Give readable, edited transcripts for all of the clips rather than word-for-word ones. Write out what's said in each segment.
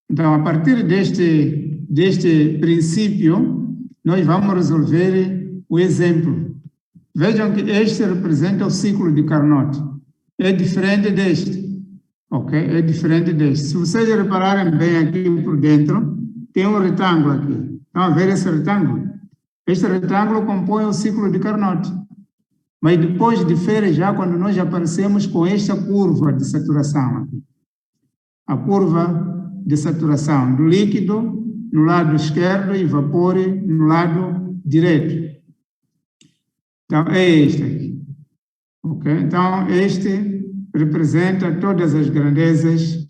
Então, a partir deste princípio, nós vamos resolver o exemplo. Vejam que este representa o ciclo de Carnot. É diferente deste, ok? É diferente deste. Se vocês repararem bem aqui por dentro, tem um retângulo aqui. Estão a ver esse retângulo? Este retângulo compõe o ciclo de Carnot. Mas depois difere já quando nós aparecemos com esta curva de saturação aqui. A curva de saturação do líquido no lado esquerdo e vapor no lado direito. Então, é este aqui. Ok? Então, este representa todas as grandezas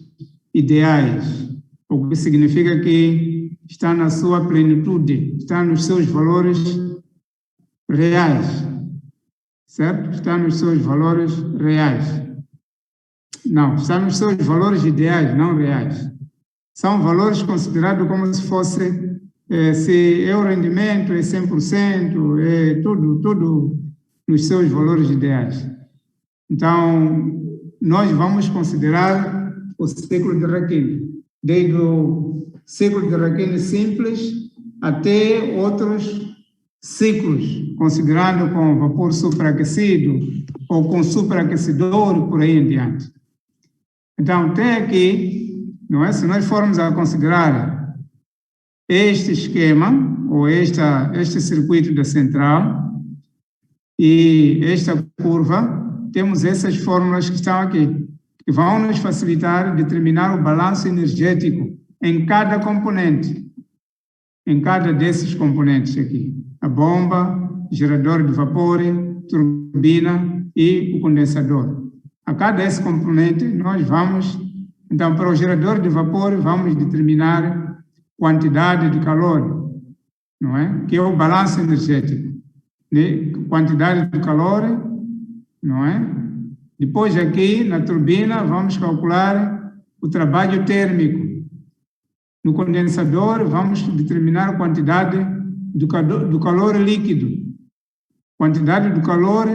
ideais, o que significa que está na sua plenitude, está nos seus valores reais. Certo? Está nos seus valores reais. Não, está nos seus valores ideais, não reais. São valores considerados como se fosse, se é o rendimento, é 100%, é tudo nos seus valores ideais. Então, nós vamos considerar o ciclo de Rankine, desde o ciclo de Rankine simples até outros ciclos, considerando com vapor superaquecido ou com superaquecedor, por aí em diante. Então, tem aqui, não é? Se nós formos a considerar este esquema, ou este circuito da central, e esta curva, temos essas fórmulas que estão aqui, que vão nos facilitar determinar o balanço energético em cada componente, em cada desses componentes aqui. A bomba, gerador de vapor, turbina e o condensador. A cada esse componente, nós vamos, então, para o gerador de vapor, vamos determinar quantidade de calor, não é? Que é o balanço energético. Né? Quantidade de calor, não é? Depois aqui, na turbina, vamos calcular o trabalho térmico. No condensador, vamos determinar a quantidade do calor líquido. Quantidade do calor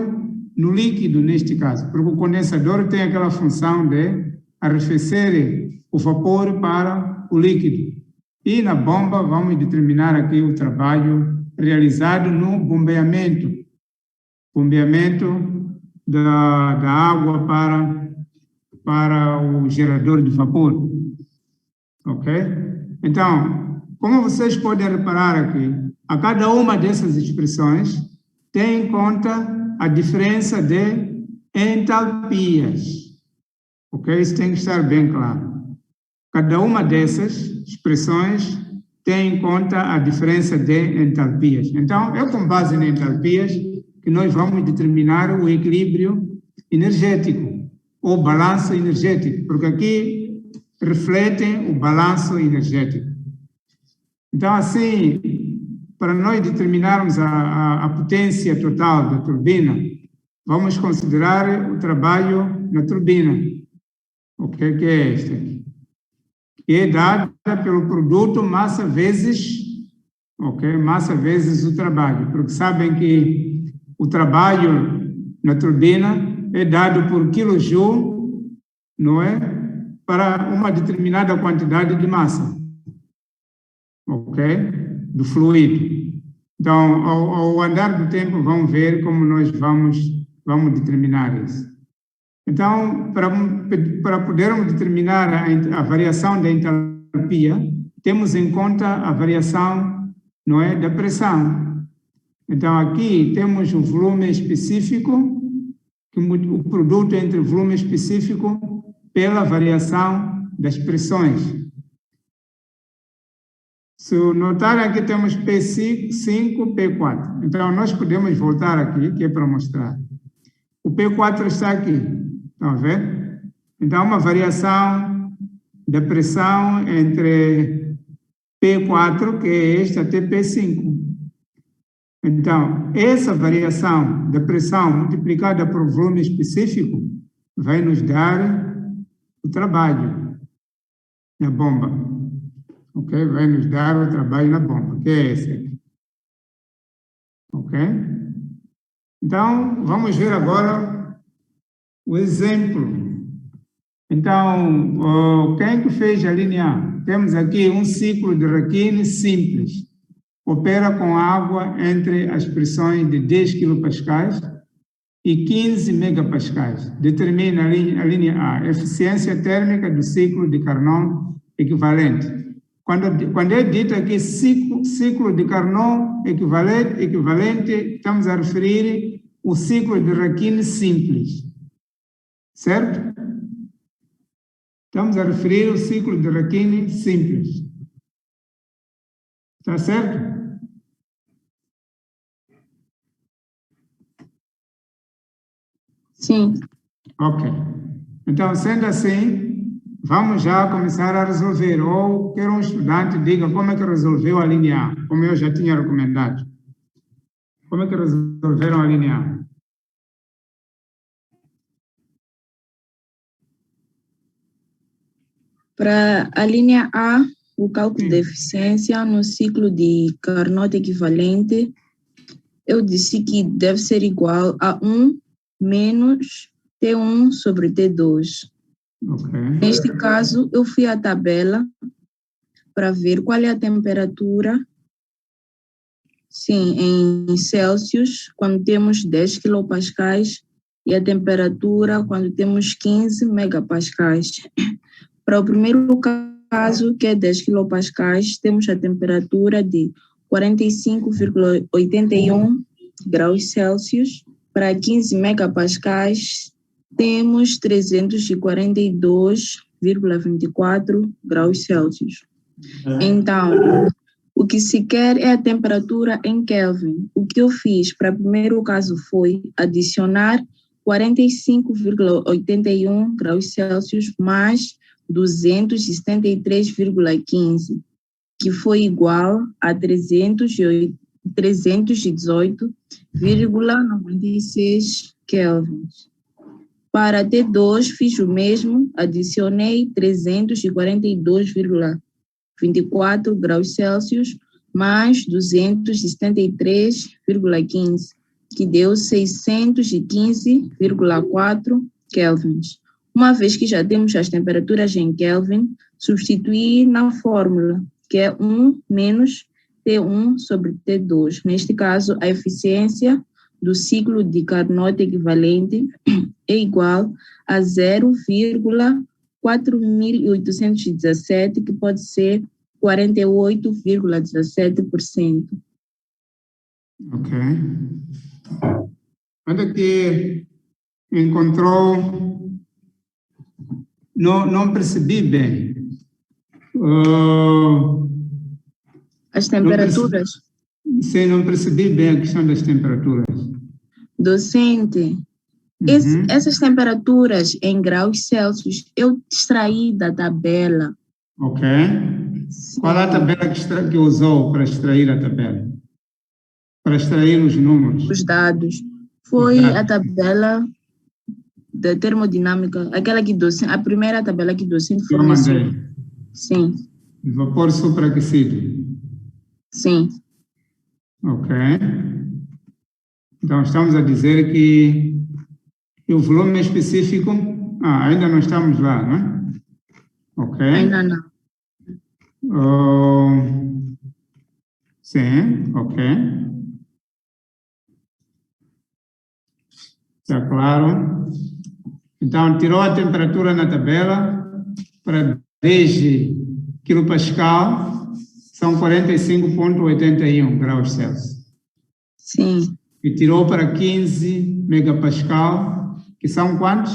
no líquido, neste caso, porque o condensador tem aquela função de arrefecer o vapor para o líquido. E na bomba, vamos determinar aqui o trabalho realizado no bombeamento. Bombeamento da água para o gerador de vapor. Ok? Então, como vocês podem reparar aqui, a cada uma dessas expressões tem em conta a diferença de entalpias. Ok? Isso tem que estar bem claro. Cada uma dessas expressões tem em conta a diferença de entalpias. Então, é com base em entalpias que nós vamos determinar o equilíbrio energético, ou balanço energético, porque aqui refletem o balanço energético. Então, assim, para nós determinarmos a potência total da turbina, vamos considerar o trabalho na turbina, okay, que é este aqui, que é dada pelo produto massa vezes, okay, massa vezes o trabalho, porque sabem que o trabalho na turbina é dado por quilojoule, não é? Para uma determinada quantidade de massa, ok? Do fluido. Então, ao andar do tempo, vamos ver como nós vamos determinar isso. Então, para podermos determinar a variação da entalpia, temos em conta a variação, não é, da pressão. Então, aqui temos o volume específico, o produto entre o volume específico pela variação das pressões. Se notarem aqui temos P5, P4. Então, nós podemos voltar aqui, que é para mostrar. O P4 está aqui, estão a ver? Então, uma variação da pressão entre P4, que é esta, até P5. Então, essa variação da pressão multiplicada por volume específico vai nos dar o trabalho na bomba. Ok? Vai nos dar o trabalho na bomba, que é esse aqui. Ok? Então, vamos ver agora o exemplo. Então, quem que fez a linha A? temos aqui um ciclo de Rankine simples. Opera com água entre as pressões de 10 kPa e 15 megapascais. Determina a linha A, eficiência térmica do ciclo de Carnot equivalente. Quando é dito aqui ciclo de Carnot equivalente, estamos a referir o ciclo de Rankine simples. Certo? Estamos a referir o ciclo de Rankine simples. Está certo? Sim. Ok. Então, sendo assim, vamos já começar a resolver. Ou quer um estudante diga como é que resolveu a linha A, como eu já tinha recomendado. Como é que resolveram a linha A? Para a linha A, o cálculo de eficiência no ciclo de Carnot equivalente, eu disse que deve ser igual a 1 menos T1 sobre T2. Okay. Neste caso, eu fui à tabela para ver qual é a temperatura, sim, em Celsius, quando temos 10 quilopascais, e a temperatura quando temos 15 megapascais. Para o primeiro caso, que é 10 quilopascais, temos a temperatura de 45,81 graus Celsius. Para 15 megapascais, temos 342,24 graus Celsius. Então, o que se quer é a temperatura em Kelvin. O que eu fiz para o primeiro caso foi adicionar 45,81 graus Celsius mais 273,15, que foi igual a 318,96 kelvins. Para T2, fiz o mesmo, adicionei 342,24 graus Celsius mais 273,15, que deu 615,4 kelvins. Uma vez que já temos as temperaturas em Kelvin, substituir na fórmula, que é 1 menos T1 sobre T2. Neste caso, a eficiência do ciclo de Carnot equivalente é igual a 0,4817, que pode ser 48,17%. Ok. Quando é que encontrou... Não percebi bem. As temperaturas? Sim, não percebi bem a questão das temperaturas. Docente, essas temperaturas em graus Celsius eu extraí da tabela. Ok. Sim. Qual é a tabela que usou para extrair a tabela? Para extrair os números? Os dados. Foi a tabela da termodinâmica, aquela que docente, a primeira tabela que docente forneceu. Eu mandei. Sim. Vapor superaquecido. Sim. Ok. Então, estamos a dizer que o volume específico... ainda não estamos lá, não é? Ok. Ainda não. Sim, ok. Está claro. Então, tirou a temperatura na tabela para 10 quilopascal, são 45,81 graus Celsius. Sim. E tirou para 15 megapascal, que são quantos?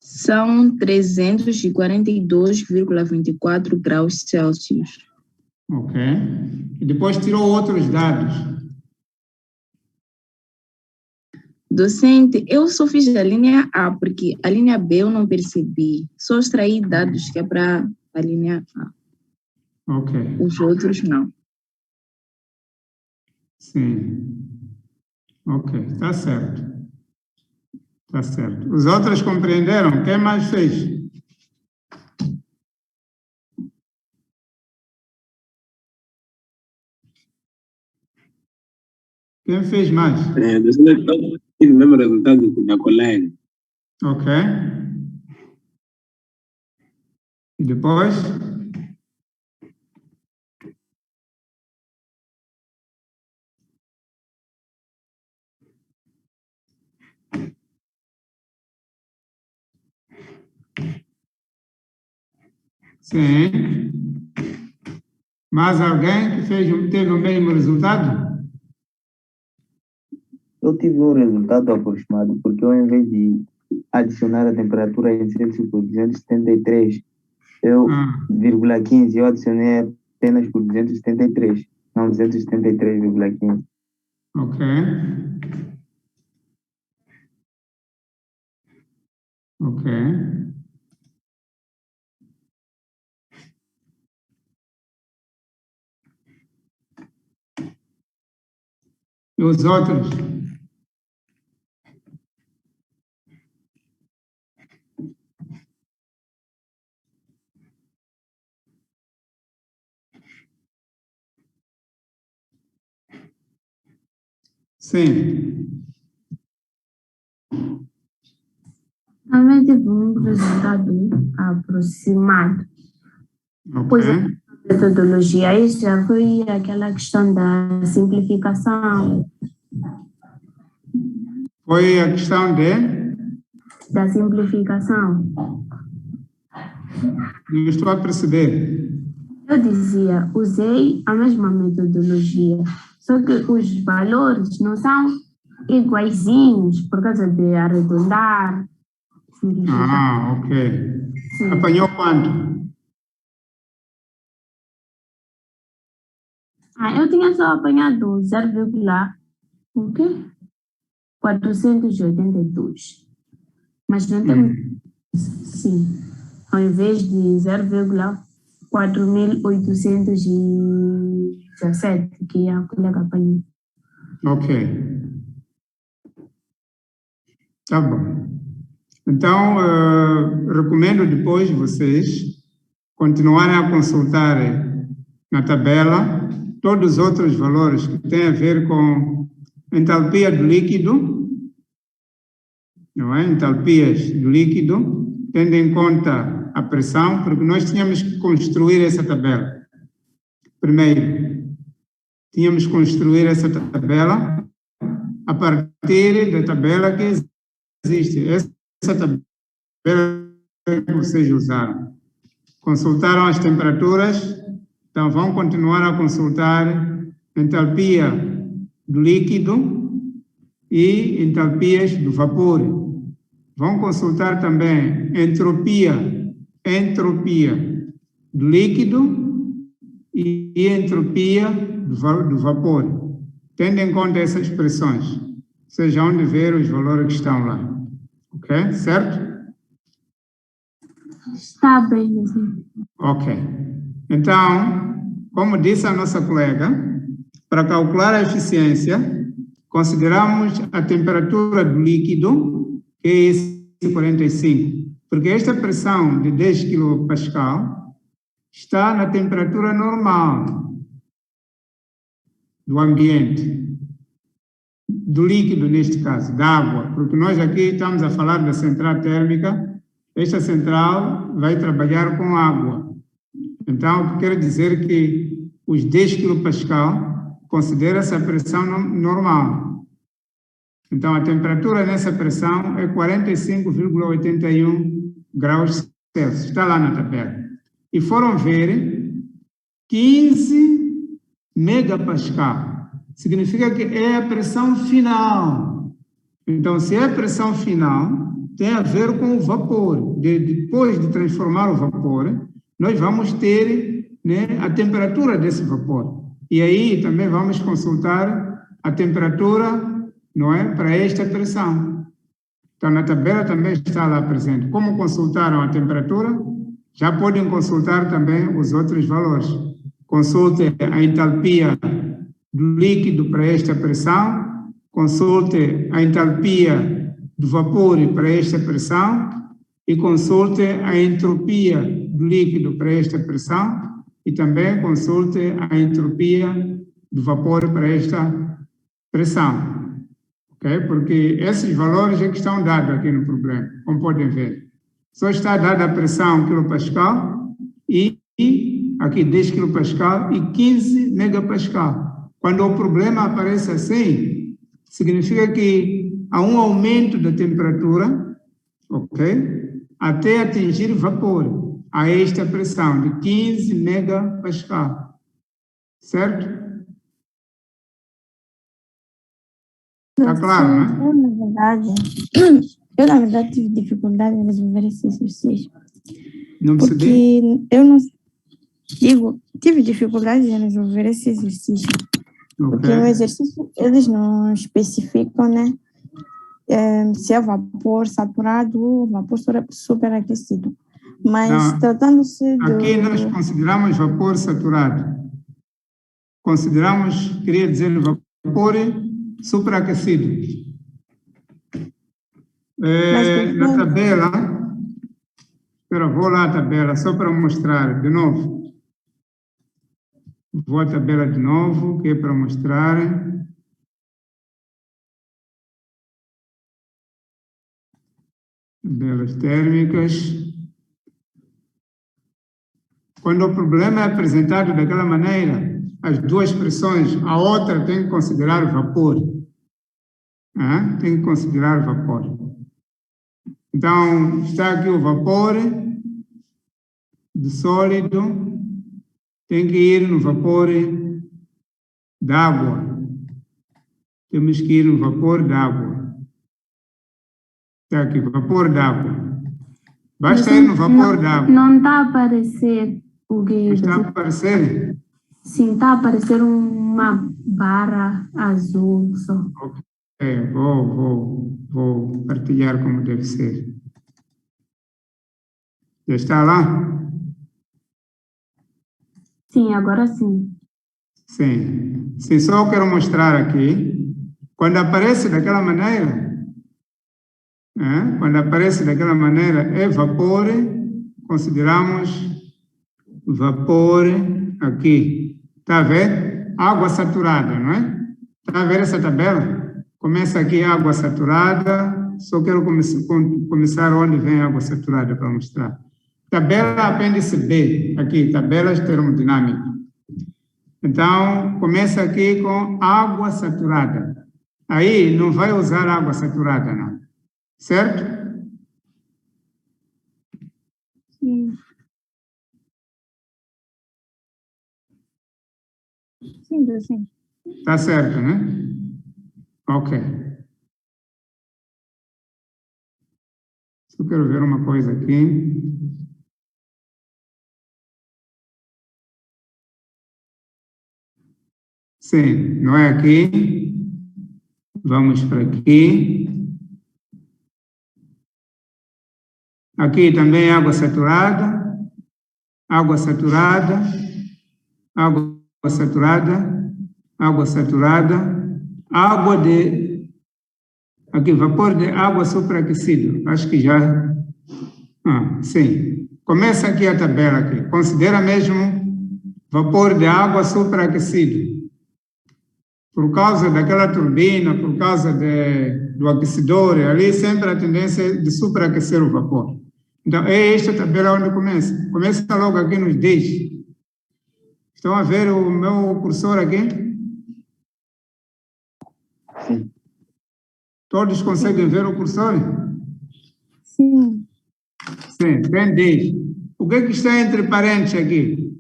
São 342,24 graus Celsius. Ok. E depois tirou outros dados. Docente, eu só fiz a linha A, porque a linha B eu não percebi. Só extraí dados que é para a linha A. Ok. Os outros não. Sim. Ok, está certo. Está certo. Os outros compreenderam? Quem mais fez? Quem fez mais? O mesmo resultado da colega. Ok. E depois? Sim. Mais alguém que teve o mesmo resultado? Eu tive um resultado aproximado, porque eu, em vez de adicionar a temperatura em Celsius por 273, eu, 0,15, eu adicionei apenas por 273, não 273,15. Ok. Ok. E os outros? Sim. Também tive um resultado aproximado. Pois a Ok. metodologia, isso já foi aquela questão da simplificação. Foi a questão Da simplificação. Não estou a perceber. Eu dizia, usei a mesma metodologia, só que os valores não são iguaizinhos por causa de arredondar, simplificar. Ok. Sim. Apanhou quanto? Eu tinha só apanhado 0,482. Mas não tem. Sim. Ao invés de 0,4817, que a colega apanhou. Ok. Tá bom. Então, recomendo depois vocês continuarem a consultar na tabela todos os outros valores que têm a ver com entalpia do líquido, não é? Entalpias do líquido, tendo em conta a pressão, porque nós tínhamos que construir essa tabela. Primeiro, tínhamos que construir essa tabela a partir da tabela que existe. Essa tabela que vocês usaram. Consultaram as temperaturas, então vão continuar a consultar entalpia do líquido e entalpias do vapor. Vão consultar também entropia do líquido e entropia do vapor. Tendo em conta essas expressões, vocês vão de ver os valores que estão lá. Ok? Certo? Está bem, assim. Ok. Então, como disse a nossa colega, para calcular a eficiência, consideramos a temperatura do líquido, que é esse 45, porque esta pressão de 10 kPa está na temperatura normal do ambiente, do líquido neste caso, da água, porque nós aqui estamos a falar da central térmica. Esta central vai trabalhar com água. Então, o que quer dizer que os 10 kPa considera-se a pressão normal. Então, a temperatura nessa pressão é 45,81 graus Celsius. Está lá na tabela. E foram ver 15 megapascal. Significa que é a pressão final. Então, se é a pressão final, tem a ver com o vapor. Depois de transformar o vapor, nós vamos ter, né, a temperatura desse vapor. E aí também vamos consultar a temperatura, não é, para esta pressão. Então, na tabela também está lá presente. Como consultaram a temperatura, já podem consultar também os outros valores. Consulte a entalpia do líquido para esta pressão, consulte a entalpia do vapor para esta pressão e consulte a entropia do líquido para esta pressão e também consulte a entropia do vapor para esta pressão. Okay? Porque esses valores é que estão dados aqui no problema, como podem ver. Só está dada a pressão quilopascal e aqui 10 kPa e 15 megapascal. Quando o problema aparece assim, significa que há um aumento da temperatura, ok? Até atingir vapor a esta pressão de 15 megapascal. Certo? Está claro, né? Eu, na verdade, tive dificuldade em resolver esse exercício. Não percebi? Porque eu não... Digo, tive dificuldade em resolver esse exercício. Porque no exercício, eles não especificam, né? Se é vapor saturado ou vapor superaquecido. Mas tratando-se do... Aqui nós consideramos vapor saturado. Consideramos, queria dizer, vapor superaquecido. Na tabela, espera, vou lá a tabela, só para mostrar de novo. Vou à tabela de novo, que é para mostrar. Tabelas térmicas. Quando o problema é apresentado daquela maneira, as duas pressões, a outra tem que considerar vapor. Tem que considerar vapor. Então, está aqui o vapor do sólido, tem que ir no vapor d'água. Temos que ir no vapor d'água. Está aqui, vapor d'água. Basta ir no vapor d'água. Não está a aparecer o que... Está a aparecer? Sim, está a aparecer uma barra azul só. Vou partilhar como deve ser. Já está lá? Sim, agora sim. Sim. Sim, só quero mostrar aqui. Quando aparece daquela maneira, é vapor, consideramos vapor aqui. Está a ver? Água saturada, não é? Está a ver essa tabela? Começa aqui água saturada, só quero começar onde vem água saturada para mostrar. Tabela apêndice B, aqui, tabelas termodinâmicas. Então, começa aqui com água saturada. Aí não vai usar água saturada, não. Certo? Sim. Sim. Está certo, né? Ok. Só quero ver uma coisa aqui. Sim, não é aqui. Vamos para aqui. Aqui também água saturada. Água saturada. Água saturada. Água saturada. Água de... Aqui, vapor de água superaquecido. Acho que já... sim. Começa aqui a tabela aqui. Considera mesmo vapor de água superaquecido. Por causa daquela turbina, por causa do aquecedor, ali sempre a tendência é de superaquecer o vapor. Então, é esta tabela onde começa. Começa logo aqui nos 10. Estão a ver o meu cursor aqui? Sim. Todos conseguem ver o cursor? Sim. Sim, tem 10. O que é que está entre parênteses aqui?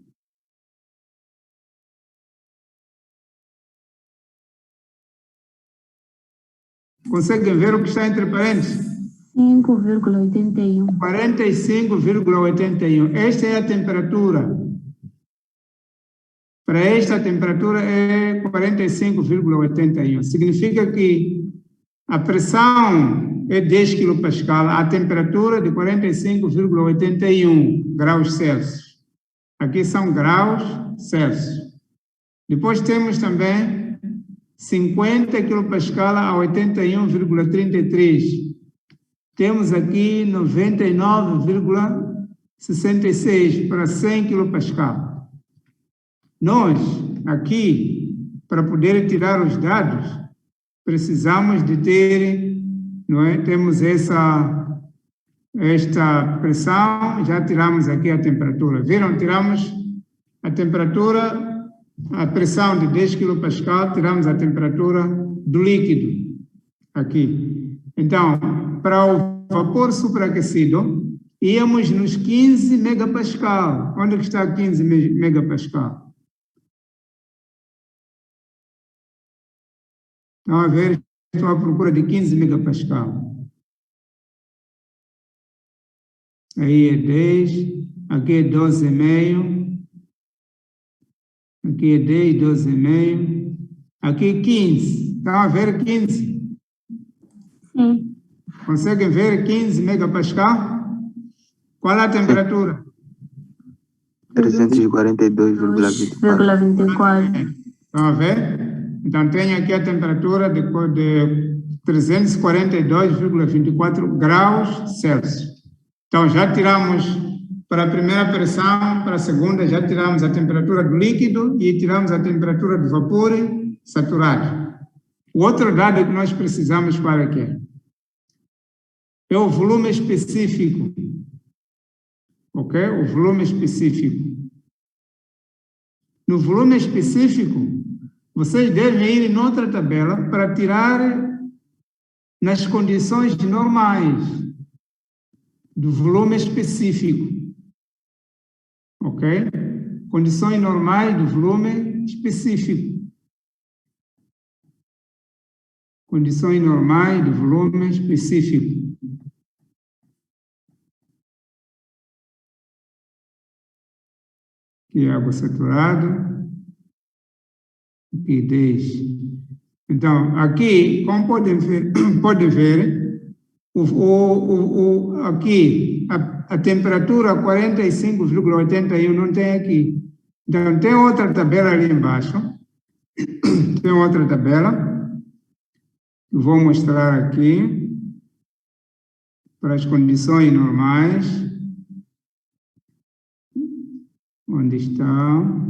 Conseguem ver o que está entre parênteses? 5,81. 45,81. Esta é a temperatura. Para esta temperatura é 45,81. Significa que a pressão é 10 kPa, a temperatura de 45,81 graus Celsius. Aqui são graus Celsius. Depois temos também 50 kPa a 81,33. Temos aqui 99,66 para 100 kPa. Nós, aqui, para poder tirar os dados, precisamos de ter, não é? Temos essa esta pressão, já tiramos aqui a temperatura. Viram? Tiramos a temperatura, a pressão de 10 kPa, tiramos a temperatura do líquido aqui. Então, para o vapor superaquecido, íamos nos 15 megapascal. Onde que está 15 megapascal? Estão a ver? Estou à procura de 15 megapascal. Aí é 10, aqui é 12,5, aqui é 10, 12,5, aqui é 15. Estão a ver 15? Sim. Conseguem ver 15 megapascal? Qual é a temperatura? 342,24. Estão a ver? Então, tenho aqui a temperatura de 342,24 graus Celsius. Então, já tiramos para a primeira pressão, para a segunda, já tiramos a temperatura do líquido e tiramos a temperatura do vapor saturado. O outro dado que nós precisamos para quê? É o volume específico. Ok? O volume específico. No volume específico, vocês devem ir em outra tabela para tirar nas condições normais do volume específico. Ok? Condições normais do volume específico. Condições normais do volume específico. Aqui é água saturada. Aqui 10. Então, aqui, como podem ver, aqui a temperatura 45,81 não tem aqui. Então, tem outra tabela ali embaixo. Tem outra tabela. Vou mostrar aqui para as condições normais. Onde está?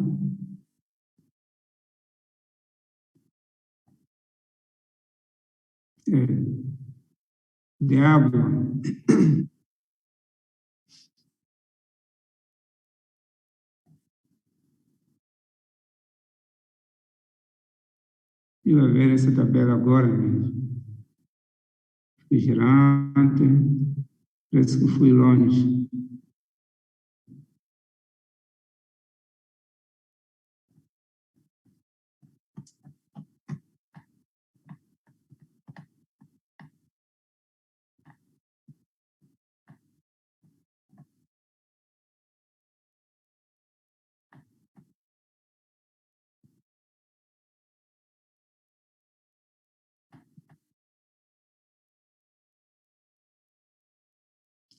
De água. Eu vou ver essa tabela agora mesmo. Refrigerante. Parece que fui longe.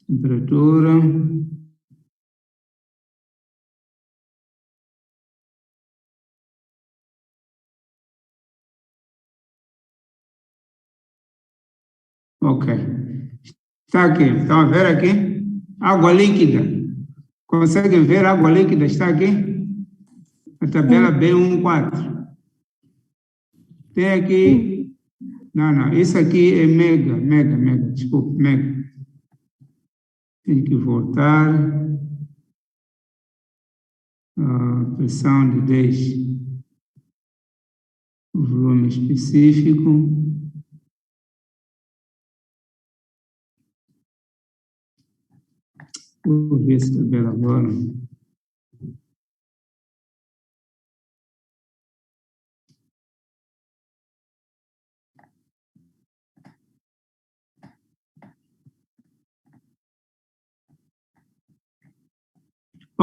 Temperatura. Ok. Está aqui. Estão a ver aqui? Água líquida. Conseguem ver a água líquida? Está aqui? A tabela B14. Tem aqui... Não. Isso aqui é mega. Desculpe, mega. Tem que voltar. A pressão de 10. O volume específico. Vou ver essa tabela agora.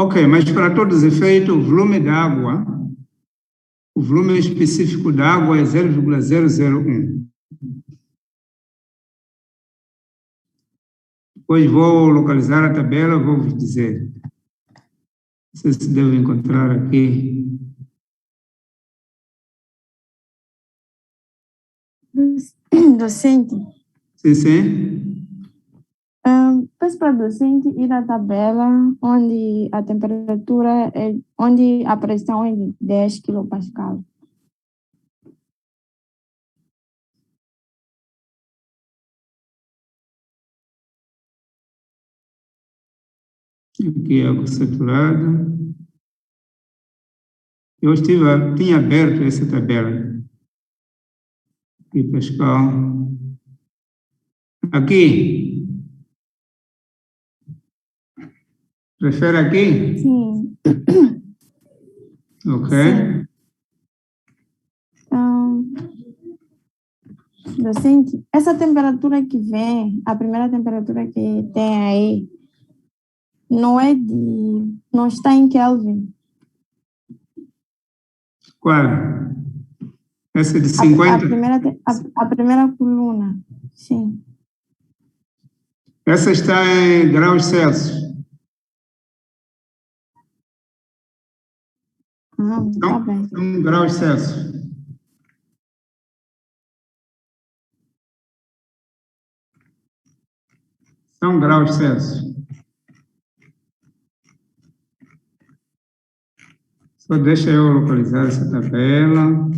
Ok, mas para todos os efeitos, o volume da água, o volume específico da água é 0,001. Depois vou localizar a tabela, vou vos dizer. Não sei se devo encontrar aqui. Docente. Sim. Peço para o docente ir à tabela onde a temperatura é, onde a pressão é de 10 kPa. Aqui é água saturada. Eu tinha aberto essa tabela. Aqui, Pascal. Aqui. Prefere aqui? Sim. Ok. Sim. Docente, essa temperatura que vem, a primeira temperatura que tem aí, não está em Kelvin. Qual? Essa de 50? A primeira coluna, sim. Essa está em graus Celsius. Tá bem. São graus Celsius. São graus Celsius. Só deixa eu localizar essa tabela.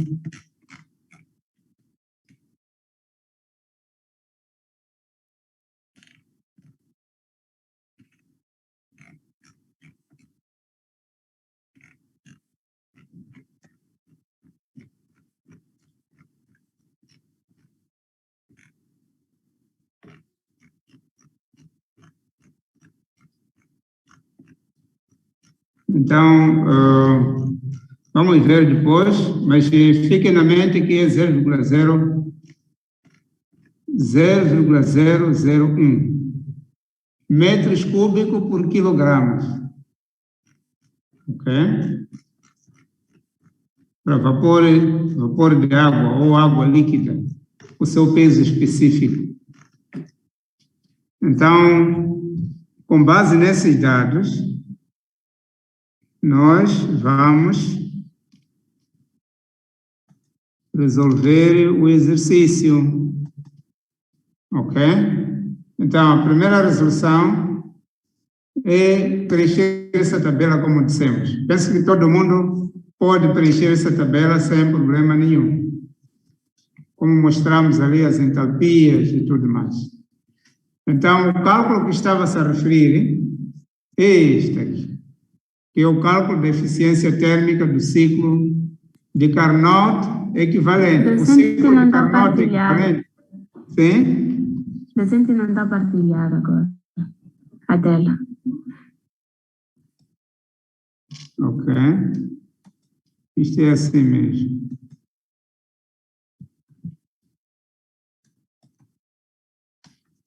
Então, vamos ver depois, mas fiquem na mente que é 0,001 metros cúbicos por quilogramos. Ok? Para vapor de água ou água líquida, o seu peso específico. Então, com base nesses dados, nós vamos resolver o exercício. Ok? Então, a primeira resolução é preencher essa tabela como dissemos. Penso que todo mundo pode preencher essa tabela sem problema nenhum. Como mostramos ali as entalpias e tudo mais. Então, o cálculo que estava-se a referir é este aqui, que é o cálculo da eficiência térmica do ciclo de Carnot equivalente. O ciclo de Carnot equivalente. Sim? Docente não está a partilhar agora a tela. Ok. Isto é assim mesmo.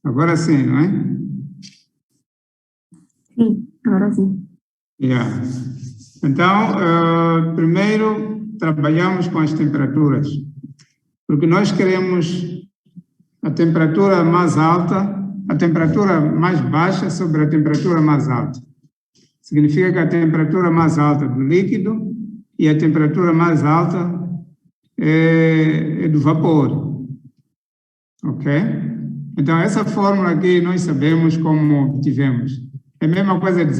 Agora sim, não é? Sim, agora sim. Yeah. Então, primeiro trabalhamos com as temperaturas, porque nós queremos a temperatura mais alta, a temperatura mais baixa sobre a temperatura mais alta. Significa que a temperatura mais alta do líquido e a temperatura mais alta é do vapor. Ok? Então, essa fórmula aqui nós sabemos como obtivemos. É a mesma coisa dizer